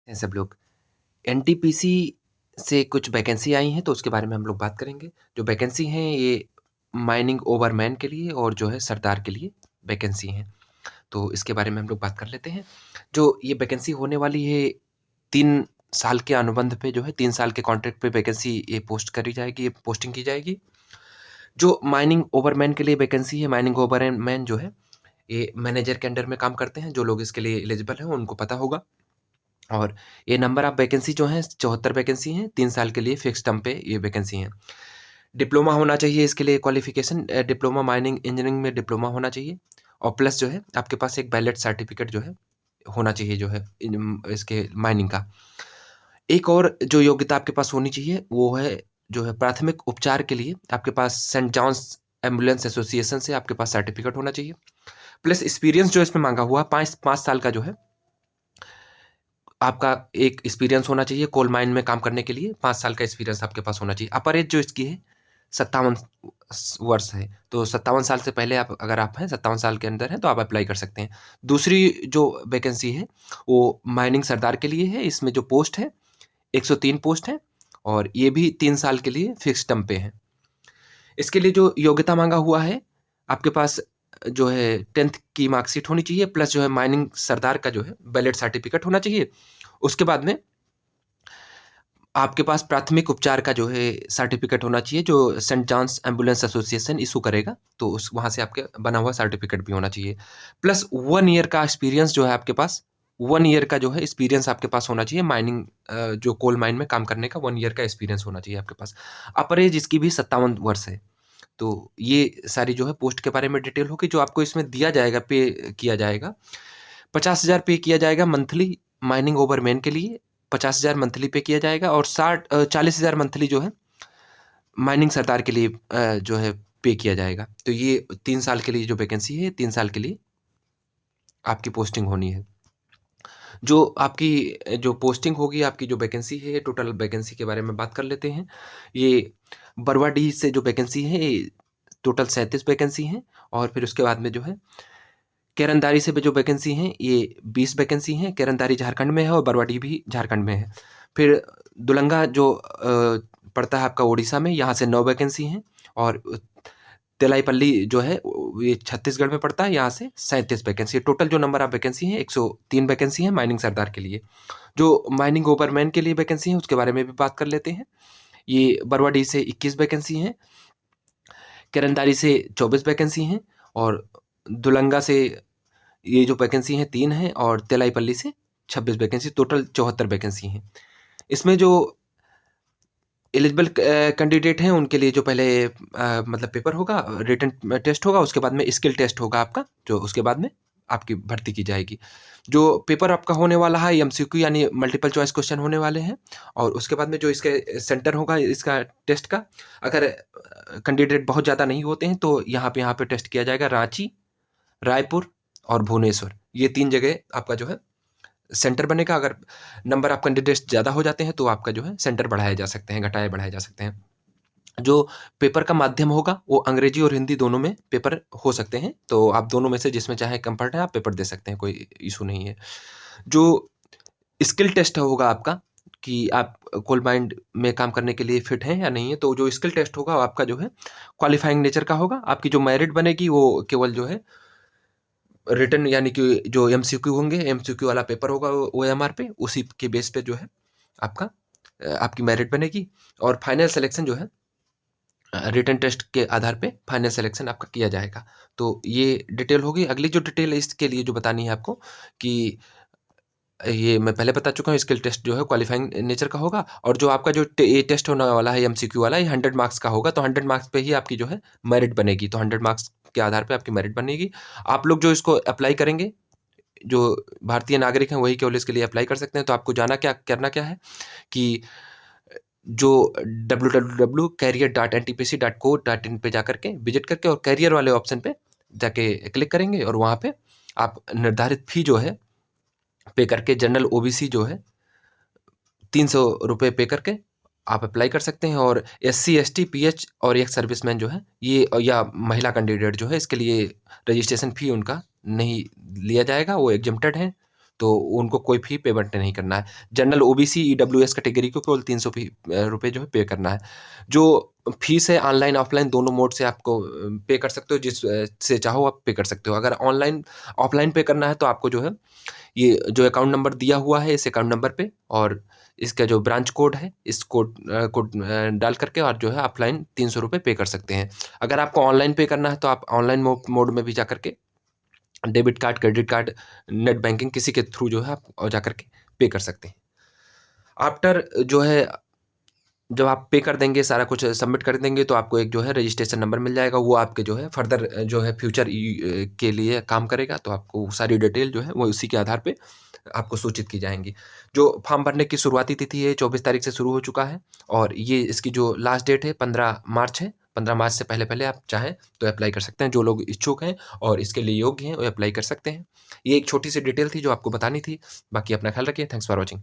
हैं सब लोग। एनटीपीसी से कुछ वैकेंसी आई हैं तो उसके बारे में हम लोग बात करेंगे। जो वैकेंसी हैं ये माइनिंग ओवरमैन के लिए और जो है सरदार के लिए वैकेंसी हैं। तो इसके बारे में हम लोग बात कर लेते हैं। जो ये वैकेंसी होने वाली है 3 साल के अनुबंध पे जो है 3 साल के कॉन्ट्रैक्ट पे वैकेंसी ये पोस्ट करी जाएगी, ये पोस्टिंग की जाएगी। जो माइनिंग ओवरमैन के लिए वैकेंसी है, माइनिंग ओवरमैन जो है ये मैनेजर के अंडर में काम करते हैं। जो लोग इसके लिए एलिजिबल हैं उनको पता होगा। और ये नंबर ऑफ वैकेंसी जो हैं 74 वैकेंसी हैं, 3 साल के लिए फिक्स टर्म पे ये वैकेंसी हैं। डिप्लोमा होना चाहिए इसके लिए क्वालिफ़िकेशन डिप्लोमा माइनिंग इंजीनियरिंग में डिप्लोमा होना चाहिए और प्लस जो है आपके पास एक वैलिड सर्टिफिकेट जो है होना चाहिए जो है इसके माइनिंग का। एक और जो योग्यता आपके पास होनी चाहिए वो है जो है प्राथमिक उपचार के लिए आपके पास सेंट जॉन्स एम्बुलेंस एसोसिएशन से आपके पास सर्टिफिकेट होना चाहिए। प्लस एक्सपीरियंस जो इसमें माँगा हुआ 5 साल का जो है आपका एक एक्सपीरियंस होना चाहिए कोल माइन में काम करने के लिए 5 साल का एक्सपीरियंस आपके पास होना चाहिए। अपर एज जो इसकी है 57 वर्ष है, तो 57 साल से पहले आप अगर आप हैं 57 साल के अंदर हैं तो आप अप्लाई कर सकते हैं। दूसरी जो वैकेंसी है वो माइनिंग सरदार के लिए है। इसमें जो पोस्ट है 103 पोस्ट है और ये भी 3 साल के लिए फिक्स टर्म पे है। इसके लिए जो योग्यता मांगा हुआ है आपके पास जो है 10th की मार्कशीट होनी चाहिए प्लस जो है माइनिंग सरदार का जो है वैलिड सर्टिफिकेट होना चाहिए। उसके बाद में आपके पास प्राथमिक उपचार का जो है सर्टिफिकेट होना चाहिए जो Saint John's Ambulance Association issue करेगा, तो उस वहाँ से आपके बना हुआ सर्टिफिकेट भी होना चाहिए। प्लस 1 ईयर का एक्सपीरियंस जो है आपके पास 1 ईयर का जो है एक्सपीरियंस आपके पास होना चाहिए माइनिंग जो कोल माइन में काम करने का 1 ईयर का एक्सपीरियंस होना चाहिए आपके पास। अपर एज इसकी भी 57 वर्ष है। तो ये सारी जो है पोस्ट के बारे में डिटेल होगी। जो आपको इसमें दिया जाएगा, पे किया जाएगा 50,000 पे किया जाएगा मंथली माइनिंग ओवरमैन के लिए, 50,000 मंथली पे किया जाएगा और 40,000 मंथली जो है माइनिंग सरदार के लिए जो है पे किया जाएगा। तो ये 3 साल के लिए जो वैकेंसी है 3 साल के लिए आपकी पोस्टिंग होनी है। जो आपकी जो पोस्टिंग होगी, आपकी जो वैकेंसी है, टोटल वैकेंसी के बारे में बात कर लेते हैं। ये बरवाडीह से जो वैकेंसी है ये टोटल 37 वैकेंसी हैं और फिर उसके बाद में जो है केरनदारी से भी जो वैकेंसी हैं ये 20 वैकेंसी हैं। केरनदारी झारखंड में है और बरवाडीह भी झारखंड में है। फिर दुलंगा जो पड़ता है आपका उड़ीसा में, यहाँ से 9 वैकेंसी हैं और तेलाईपल्ली जो है ये छत्तीसगढ़ में पड़ता है, यहाँ से 37 वैकेंसी है। टोटल जो नंबर ऑफ वैकेंसी है 103 वैकेंसी है माइनिंग सरदार के लिए। जो माइनिंग ओवरमैन के लिए वैकेंसी है उसके बारे में भी बात कर लेते हैं। ये बरवाडीह से 21 वैकेंसी हैं, केरनदारी से 24 वैकेंसी हैं और दुलंगा से ये जो वैकेंसी हैं 3 हैं और तेलाईपल्ली से 26 वैकेंसी, टोटल 74 वैकेंसी हैं। इसमें जो एलिजिबल कैंडिडेट हैं उनके लिए जो पहले मतलब पेपर होगा, रिटन टेस्ट होगा, उसके बाद में स्किल टेस्ट होगा आपका, जो उसके बाद में आपकी भर्ती की जाएगी। जो पेपर आपका होने वाला है एमसीक्यू यानी मल्टीपल चॉइस क्वेश्चन होने वाले हैं और उसके बाद में जो इसके सेंटर होगा इसका टेस्ट का, अगर कैंडिडेट बहुत ज़्यादा नहीं होते हैं तो यहाँ पे टेस्ट किया जाएगा। रांची, रायपुर और भुवनेश्वर, ये 3 जगह आपका जो है सेंटर बनेगा। अगर नंबर ऑफ कैंडिडेट्स ज़्यादा हो जाते हैं तो आपका जो है सेंटर बढ़ाए जा सकते हैं, घटाए बढ़ाए जा सकते हैं। जो पेपर का माध्यम होगा वो अंग्रेजी और हिंदी दोनों में पेपर हो सकते हैं, तो आप दोनों में से जिसमें चाहे कंफर्ट है आप पेपर दे सकते हैं, कोई इशू नहीं है। जो स्किल टेस्ट होगा आपका कि आप कोल माइन में काम करने के लिए फिट हैं या नहीं है, तो जो स्किल टेस्ट होगा वो आपका जो है क्वालिफाइंग नेचर का होगा। आपकी जो मेरिट बनेगी वो केवल जो है रिटन यानी कि जो एमसीक्यू होंगे, एमसीक्यू वाला पेपर होगा ओएमआर पे, उसी के बेस पे जो है आपका आपकी मेरिट बनेगी और फाइनल सिलेक्शन जो है रिटन टेस्ट के आधार पे फाइनल सिलेक्शन आपका किया जाएगा। तो ये डिटेल होगी। अगली जो डिटेल है इसके लिए जो बतानी है आपको कि ये मैं पहले बता चुका हूँ, स्किल टेस्ट जो है क्वालिफाइंग नेचर का होगा और जो आपका जो ये टेस्ट होने वाला है एमसीक्यू वाला, ये 100 मार्क्स का होगा। तो 100 मार्क्स पे ही आपकी जो है मेरिट बनेगी, तो 100 मार्क्स के आधार पे आपकी मेरिट बनेगी। आप लोग जो इसको अप्लाई करेंगे, जो भारतीय नागरिक हैं वही केवल इसके लिए अप्लाई कर सकते हैं। तो आपको करना क्या है कि जो www.career.ntpc.co.in पे जाकर के विजिट करके और करियर वाले ऑप्शन पे जाके क्लिक करेंगे और वहाँ पे आप निर्धारित फी जो है पे करके जनरल ओबीसी जो है 300 रुपये पे करके आप अप्लाई कर सकते हैं। और एससी, एसटी, पीएच और एक सर्विसमैन जो है ये या महिला कैंडिडेट जो है इसके लिए रजिस्ट्रेशन फ़ी उनका नहीं लिया जाएगा, वो एग्जम्प्टेड हैं। तो उनको कोई फी पेमेंट नहीं करना है। जनरल ओबीसी ईडब्ल्यूएस कैटेगरी को केवल 300 रुपये जो है पे करना है। जो फीस है ऑनलाइन ऑफलाइन दोनों मोड से आपको पे कर सकते हो, से चाहो आप पे कर सकते हो। अगर ऑनलाइन ऑफलाइन पे करना है तो आपको जो है ये जो अकाउंट नंबर दिया हुआ है इस अकाउंट नंबर पे और इसका जो ब्रांच कोड है इस कोड डाल करके और जो है ऑफलाइन 300 रुपये पे कर सकते हैं। अगर आपको ऑनलाइन पे करना है तो आप ऑनलाइन मोड में भी जा करके debit card, credit card, net banking किसी के थ्रू जो है आप जा करके पे कर सकते हैं। आफ्टर जो है जब आप पे कर देंगे, सारा कुछ सबमिट कर देंगे तो आपको एक जो है रजिस्ट्रेशन नंबर मिल जाएगा। वो आपके जो है फर्दर जो है फ्यूचर के लिए काम करेगा। तो आपको सारी डिटेल जो है वो उसी के आधार पे आपको सूचित की जाएँगी। जो फॉर्म भरने की शुरुआती तिथि है 24 तारीख से शुरू हो चुका है और ये इसकी जो लास्ट डेट है 15 मार्च है। 15 मार्च से पहले-पहले आप चाहें तो अप्लाई कर सकते हैं। जो लोग इच्छुक हैं और इसके लिए योग्य हैं वो अप्लाई कर सकते हैं। ये एक छोटी-सी डिटेल थी जो आपको बतानी थी। बाकी अपना ख्याल रखिए। Thanks for watching.